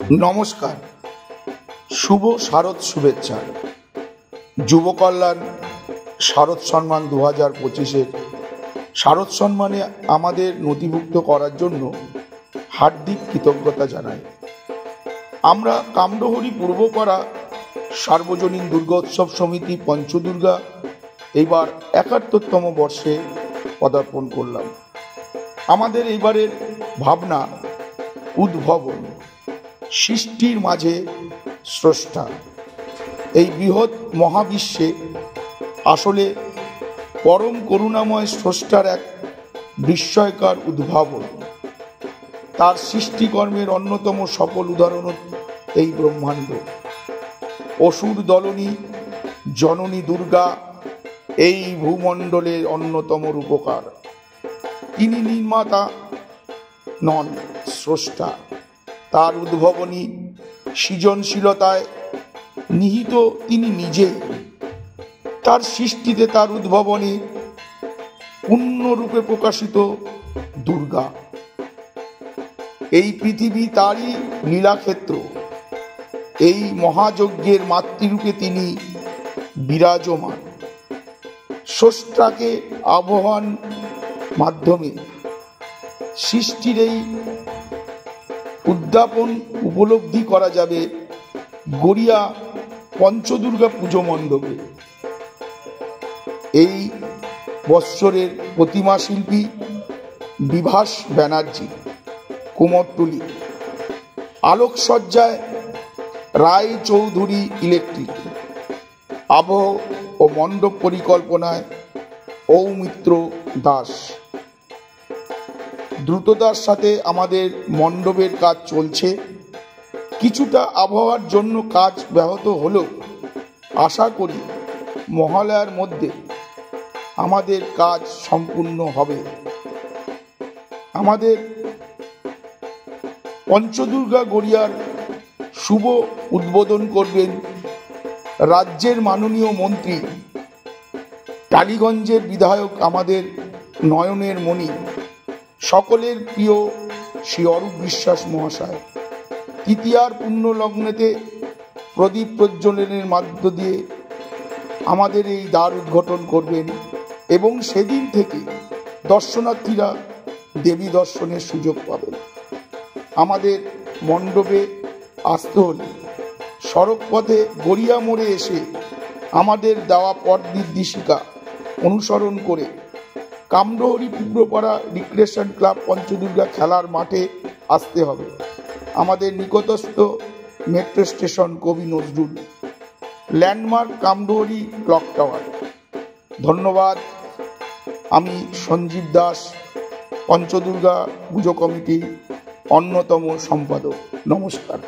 নমস্কার, শুভ শারদ শুভেচ্ছা। যুব কল্যাণ শারদ সম্মান 2025-এর শারদ সম্মানে আমাদের নথিভুক্ত করার জন্য হার্দিক কৃতজ্ঞতা জানাই। আমরা কামডহরি পূর্বপাড়া সার্বজনীন দুর্গোৎসব সমিতি পঞ্চদুর্গা এইবার 71তম বর্ষে পদার্পণ করলাম। আমাদের এইবারের ভাবনা উদ্ভাবন, সৃষ্টির মাঝে স্রষ্টা। এই বৃহৎ মহাবিশ্বে আসলে পরম করুণাময় স্রষ্টার এক বিস্ময়কর উদ্ভাবন। তার সৃষ্টিকর্মের অন্যতম সফল উদাহরণ এই ব্রহ্মাণ্ড। অসুর দলনী জননী দুর্গা এই ভূমণ্ডলের অন্যতম রূপকার। তিনি নির্মাতা নন, স্রষ্টা। তার উদ্ভাবনী সৃজনশীলতায় নিহিত তিনি নিজেই। তার সৃষ্টিতে তার উদ্ভাবনী পূর্ণরূপে প্রকাশিত দুর্গা। এই পৃথিবী তারই লীলাক্ষেত্র। এই মহাযজ্ঞের মাতৃরূপে তিনি বিরাজমান। স্রষ্টাকে আহ্বান মাধ্যমে সৃষ্টির এই উদ্যাপন উপলব্ধি করা যাবে গড়িয়া পঞ্চদুর্গা পুজো মণ্ডপে। এই বৎসরের প্রতিমা শিল্পী বিভাস ব্যানার্জি, কুমোরটুলি। আলোকসজ্জায় রায় চৌধুরী ইলেকট্রিক। আবহ ও মণ্ডপ পরিকল্পনায় ঔমিত্র দাস। দ্রুততার সাথে আমাদের মণ্ডপের কাজ চলছে। কিছুটা আবহাওয়ার জন্য কাজ ব্যাহত হলেও আশা করি মহালয়ার মধ্যে আমাদের কাজ সম্পূর্ণ হবে। আমাদের পঞ্চদুর্গা গড়িয়ার শুভ উদ্বোধন করবেন রাজ্যের মাননীয় মন্ত্রী, টালিগঞ্জের বিধায়ক, আমাদের নয়নের মণি, সকলের প্রিয় শ্রী অরূপ বিশ্বাস মহাশয়। তৃতীয়ার পুণ্য লগ্নেতে প্রদীপ প্রজ্বলনের মধ্য দিয়ে আমাদের এই দ্বার উদ্ঘাটন করবেন এবং সেদিন থেকে দর্শনার্থীরা দেবী দর্শনের সুযোগ পাবেন। আমাদের মণ্ডপে আসতে হলে সড়ক পথে গড়িয়া মোড়ে এসে আমাদের দেওয়া পথ নির্দেশিকা অনুসরণ করে কামডহরি পূর্বপাড়া রিক্রিয়েশন ক্লাব পঞ্চদুর্গা খেলার মাঠে আসতে হবে। আমাদের নিকটস্থ মেট্রো স্টেশন কবি Nazrul, landmark Kamdahari clock tower. ধন্যবাদ। আমি সঞ্জীব দাস, পঞ্চদুর্গা পুজো কমিটির অন্যতম সম্পাদক। নমস্কার।